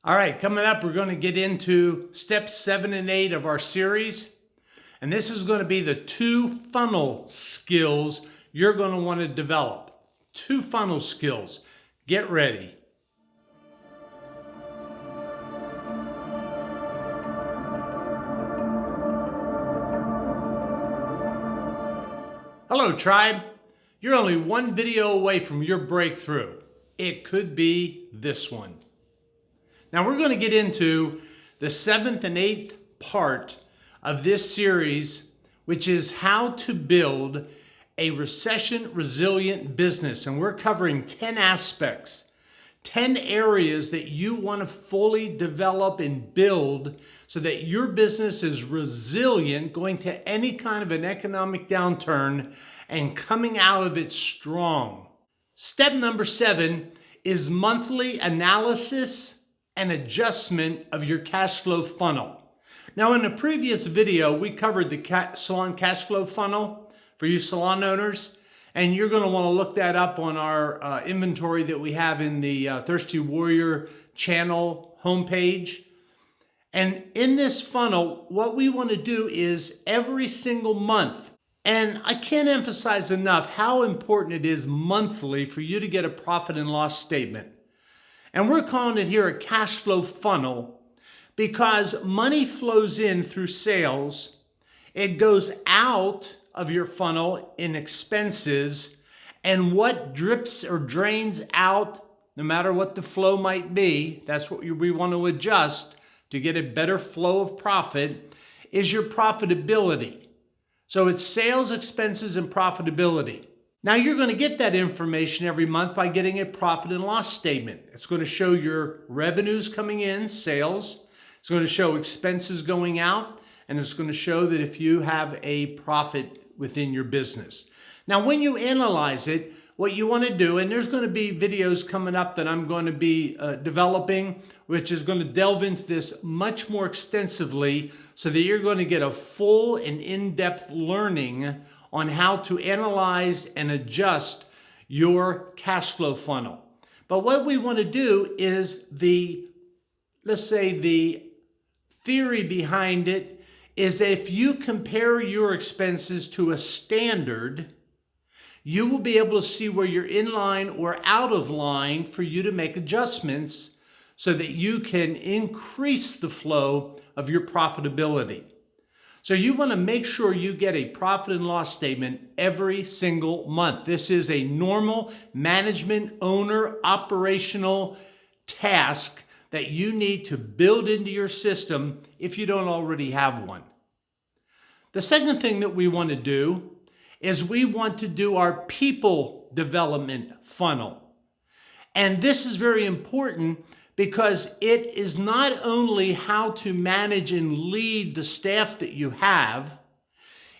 All right, coming up, we're going to get into steps 7 and 8 of our series. And this is going to be the 2 funnel skills you're going to want to develop. 2 funnel skills. Get ready. Hello, tribe. You're only one video away from your breakthrough. It could be this one. Now we're going to get into the 7th and 8th part of this series, which is how to build a recession resilient business. And we're covering 10 aspects, 10 areas that you want to fully develop and build so that your business is resilient going to any kind of an economic downturn and coming out of it strong. Step number 7 is monthly analysis and adjustment of your cash flow funnel. Now, in a previous video, we covered the Salon cash flow funnel for you salon owners, and you're going to want to look that up on our inventory that we have in the Thirsty Warrior channel homepage. And in this funnel, what we want to do is every single month, and I can't emphasize enough how important it is monthly for you to get a profit and loss statement. And we're calling it here a cash flow funnel because money flows in through sales. It goes out of your funnel in expenses, and what drips or drains out, no matter what the flow might be, that's what we want to adjust to get a better flow of profit, is your profitability. So it's sales, expenses, and profitability. Now you're going to get that information every month by getting a profit and loss statement. It's going to show your revenues coming in, sales. It's going to show expenses going out, and it's going to show that if you have a profit within your business. Now when you analyze it, what you want to do, and there's going to be videos coming up that I'm going to be developing, which is going to delve into this much more extensively so that you're going to get a full and in-depth learning on how to analyze and adjust your cash flow funnel. But what we want to do is let's say the theory behind it is that if you compare your expenses to a standard, you will be able to see where you're in line or out of line for you to make adjustments so that you can increase the flow of your profitability. So you want to make sure you get a profit and loss statement every single month. This is a normal management, owner, operational task that you need to build into your system if you don't already have one. The second thing that we want to do is we want to do our people development funnel. And this is very important because it is not only how to manage and lead the staff that you have,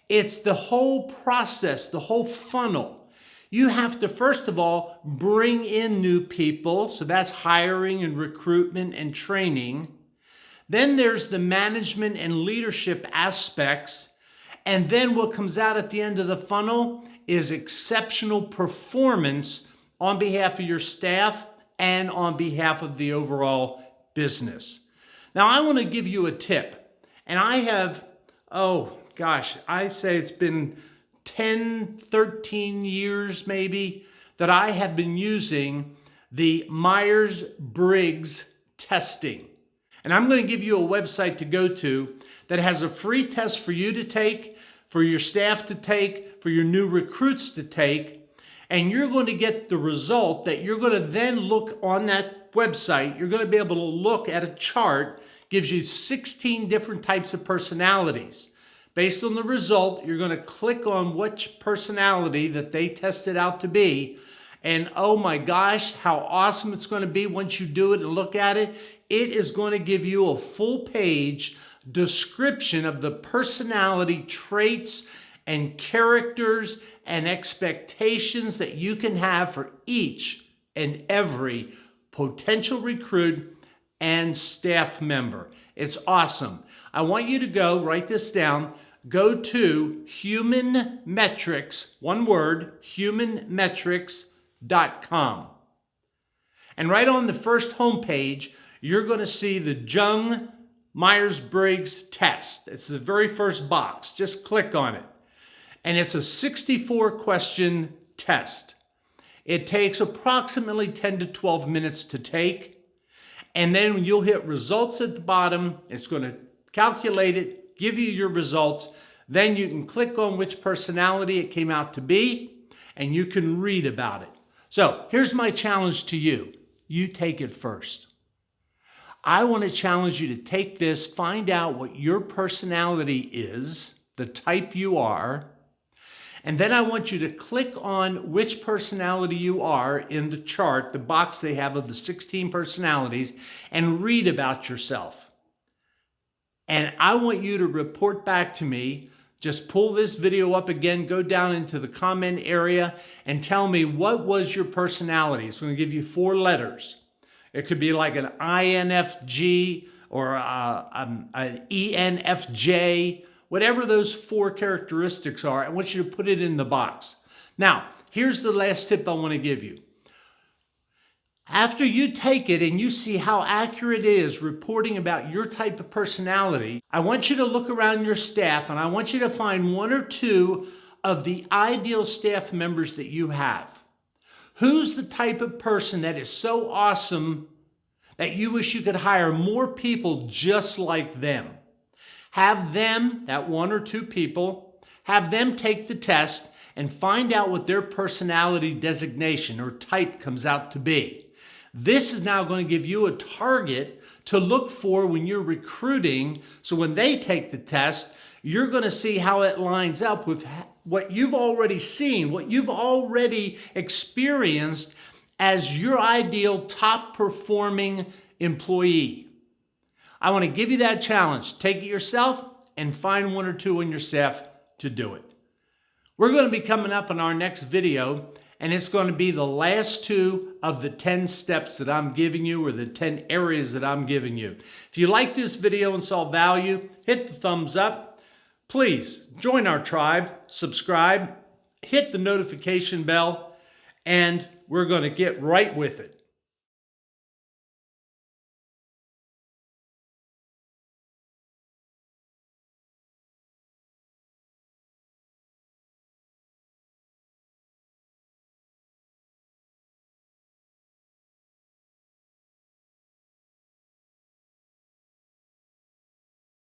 it's the whole process, the whole funnel. You have to, first of all, bring in new people. So that's hiring and recruitment and training. Then there's the management and leadership aspects. And then what comes out at the end of the funnel is exceptional performance on behalf of your staff and on behalf of the overall business. Now, I want to give you a tip. And I have, I say it's been 10, 13 years maybe that I have been using the MYERS-BRIGGS testing. And I'm going to give you a website to go to that has a free test for you to take, for your staff to take, for your new recruits to take. And you're going to get the result that you're going to then look on that website. You're going to be able to look at a chart, gives you 16 different types of personalities. Based on the result, you're going to click on which personality that they tested out to be. And oh my gosh, how awesome it's going to be once you do it and look at it. It is going to give you a full page description of the personality traits and characters and expectations that you can have for each and every potential recruit and staff member. It's awesome. I want you to go, write this down, go to Human Metrics, one word, humanmetrics.com. And right on the first homepage, you're going to see the Jung Myers-Briggs test. It's the very first box. Just click on it. And it's a 64-question test. It takes approximately 10 to 12 minutes to take. And then you'll hit results at the bottom. It's going to calculate it, give you your results. Then you can click on which personality it came out to be, and you can read about it. So here's my challenge to you. You take it first. I want to challenge you to take this, find out what your personality is, the type you are, and then I want you to click on which personality you are in the chart, the box they have of the 16 personalities, and read about yourself. And I want you to report back to me. Just pull this video up again, go down into the comment area, and tell me what was your personality. It's going to give you 4 letters. It could be like an INFJ or an ENFJ, whatever those 4 characteristics are. I want you to put it in the box. Now, here's the last tip I want to give you. After you take it and you see how accurate it is reporting about your type of personality, I want you to look around your staff and I want you to find 1 or 2 of the ideal staff members that you have. Who's the type of person that is so awesome that you wish you could hire more people just like them? Have them, that 1 or 2 people, have them take the test and find out what their personality designation or type comes out to be. This is now going to give you a target to look for when you're recruiting. So when they take the test, you're going to see how it lines up with what you've already seen, what you've already experienced as your ideal top performing employee. I want to give you that challenge. Take it yourself and find 1 or 2 on your staff to do it. We're going to be coming up in our next video, and it's going to be the last 2 of the 10 steps that I'm giving you, or the 10 areas that I'm giving you. If you like this video and saw value, hit the thumbs up. Please join our tribe, subscribe, hit the notification bell, and we're going to get right with it.